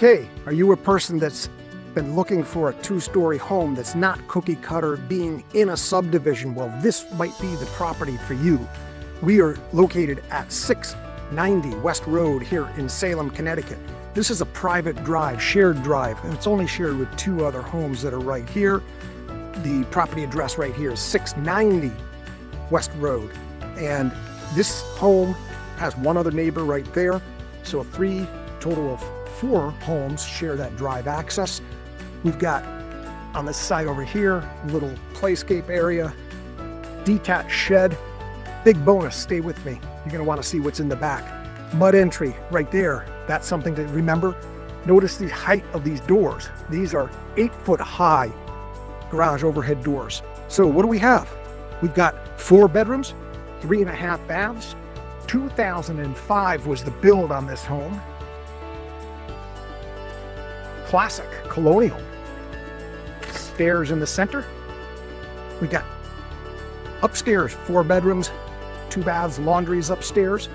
Okay, are you a person that's been looking for a two-story home that's not cookie cutter, being in a subdivision? Well, this might be the property for you. We are located at 690 West Road here in Salem, Connecticut. This is a private drive, shared drive, and it's only shared with two other homes that are right here. The property address right here is 690 West Road. And this home has one other neighbor right there. So total of 4 homes share that drive access. We've got on this side over here, a little playscape area, detached shed. Big bonus, stay with me. You're gonna wanna see what's in the back. Mud entry right there. That's something to remember. Notice the height of these doors. These are 8-foot high garage overhead doors. So what do we have? We've got 4 bedrooms, 3.5 baths. 2005 was the build on this home. Classic, colonial. Stairs in the center. We got upstairs, 4 bedrooms, 2 baths, laundries upstairs.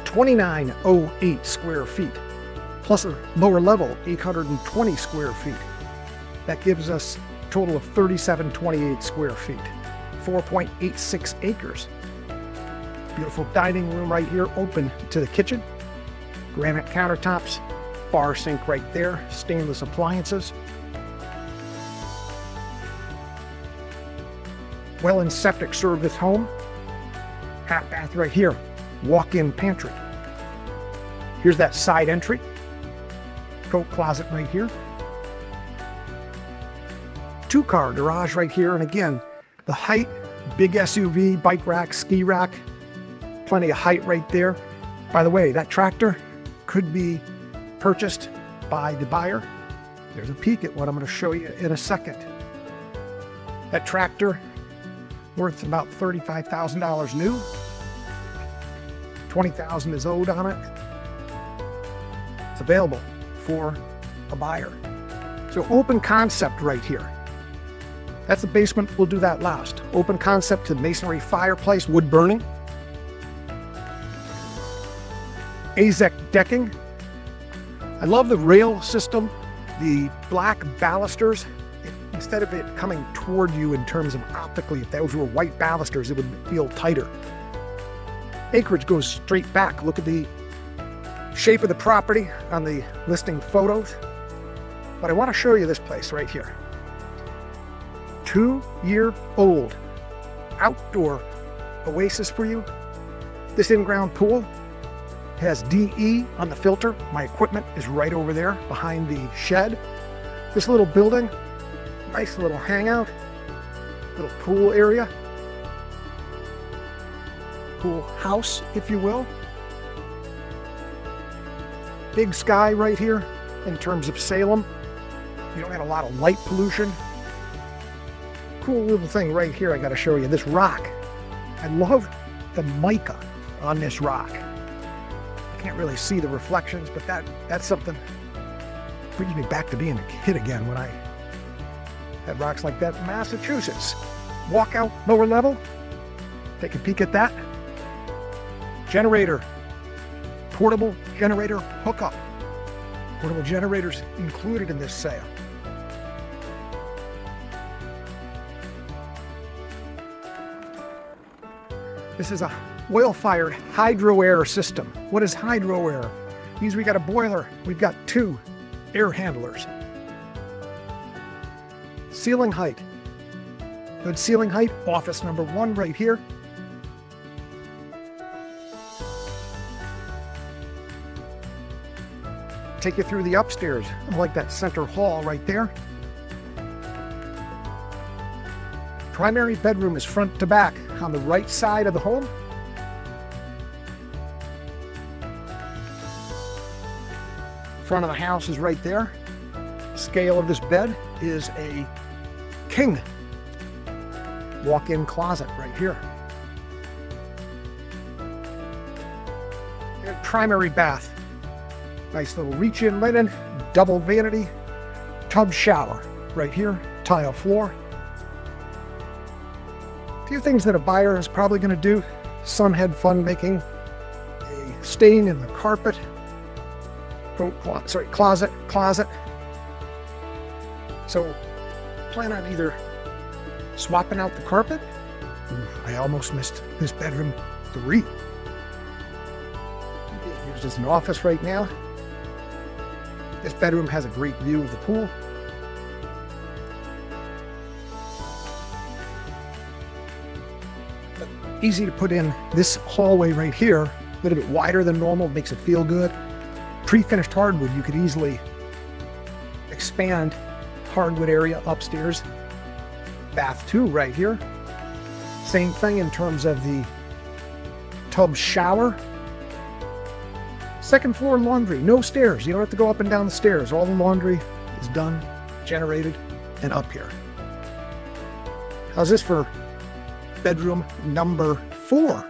2908 square feet, plus a lower level, 820 square feet. That gives us a total of 3728 square feet, 4.86 acres. Beautiful dining room right here, open to the kitchen. Granite countertops, bar sink right there, stainless appliances. Well and septic serve this home. Half bath right here, walk-in pantry. Here's that side entry. Coat closet right here. 2-car garage right here, and again, the height, big SUV, bike rack, ski rack, plenty of height right there. By the way, that tractor could be purchased by the buyer. There's a peek at what I'm going to show you in a second. That tractor worth about $35,000 new. $20,000 is owed on it. It's available for a buyer. So open concept right here. That's the basement, we'll do that last. Open concept to masonry fireplace, wood burning. AZEK decking. I love the rail system, the black balusters. Instead of it coming toward you in terms of optically, if those were white balusters, it would feel tighter. Acreage goes straight back. Look at the shape of the property on the listing photos. But I want to show you this place right here. 2-year-old outdoor oasis for you. This in-ground pool has DE on the filter. My equipment is right over there behind the shed. This little building, nice little hangout, little pool area. Pool house, if you will. Big sky right here in terms of Salem. You don't get a lot of light pollution. Cool little thing right here I got to show you. This rock. I love the mica on this rock. I can't really see the reflections, but that's something brings me back to being a kid again when I had rocks like that in Massachusetts. Walk out lower level. Take a peek at that. Generator. Portable generator hookup. Portable generators included in this sale. This is a oil-fired hydro-air system. What is hydro-air? It means we got a boiler. We've got 2 air handlers. Ceiling height. Good ceiling height. Office number 1 right here. Take you through the upstairs. I like that center hall right there. Primary bedroom is front to back on the right side of the home. Front of the house is right there. Scale of this bed is a king. Walk-in closet right here. And primary bath. Nice little reach-in linen, double vanity, tub shower right here, tile floor. A few things that a buyer is probably going to do. Son had fun making a stain in the carpet. closet. So plan on either swapping out the carpet. Ooh, I almost missed this bedroom 3. Being used as an office right now. This bedroom has a great view of the pool. But easy to put in this hallway right here, a little bit wider than normal, makes it feel good. Pre-finished hardwood, you could easily expand hardwood area upstairs. Bath 2 right here. Same thing in terms of the tub shower. Second floor laundry, no stairs. You don't have to go up and down the stairs. All the laundry is done, generated, and up here. How's this for bedroom number 4?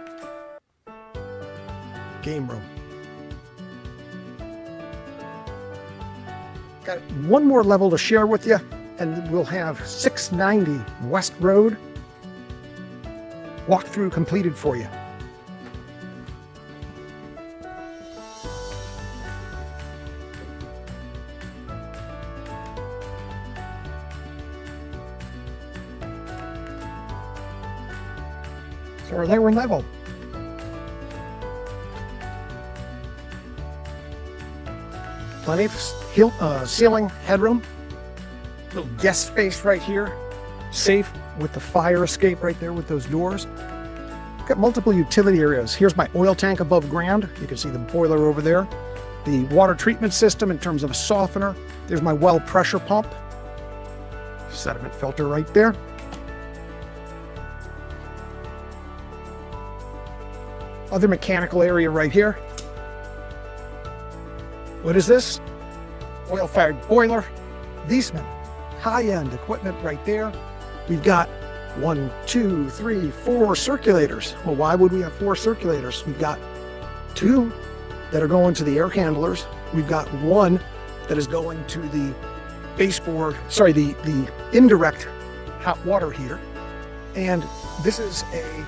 Game room. Got one more level to share with you, and we'll have 690 West Road walkthrough completed for you. So our lower level. Plenty of ceiling headroom. Little guest space right here. Safe with the fire escape right there with those doors. Got multiple utility areas. Here's my oil tank above ground. You can see the boiler over there. The water treatment system in terms of a softener. There's my well pressure pump. Sediment filter right there. Other mechanical area right here. What is this? Oil-fired boiler. Viessmann. High-end equipment right there. We've got 1, 2, 3, 4 circulators. Well, why would we have 4 circulators? We've got 2 that are going to the air handlers. We've got 1 that is going to the baseboard, sorry, the indirect hot water heater. And this is a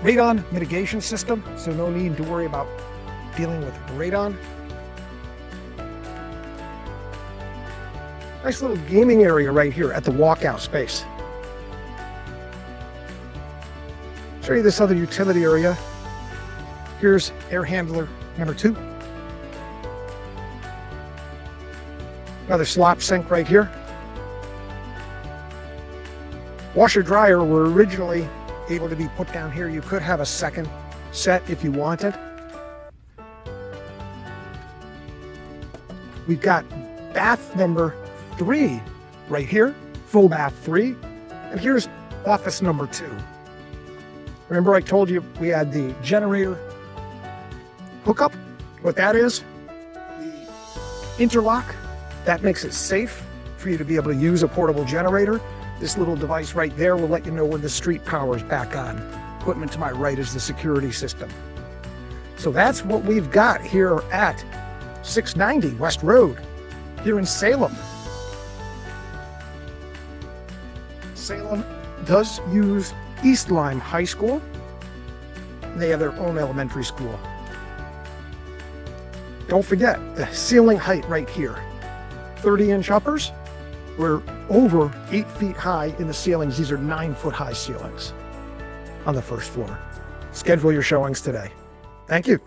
radon mitigation system, so no need to worry about dealing with radon. Nice little gaming area right here at the walkout space. Show you this other utility area. Here's air handler number 2. Another slop sink right here. Washer dryer were originally able to be put down here. You could have a second set if you wanted. We've got bath number 3 right here, full bath 3, and here's office number 2. Remember I told you we had the generator hookup? What that is, the interlock, that makes it safe for you to be able to use a portable generator. This little device right there will let you know when the street power is back on. Equipment to my right is the security system. So that's what we've got here at 690 West Road here in Salem. Salem does use East Lyme High School. They have their own elementary school. Don't forget the ceiling height right here. 30-inch uppers. We're over 8 feet high in the ceilings. These are 9-foot high ceilings on the first floor. Schedule your showings today. Thank you.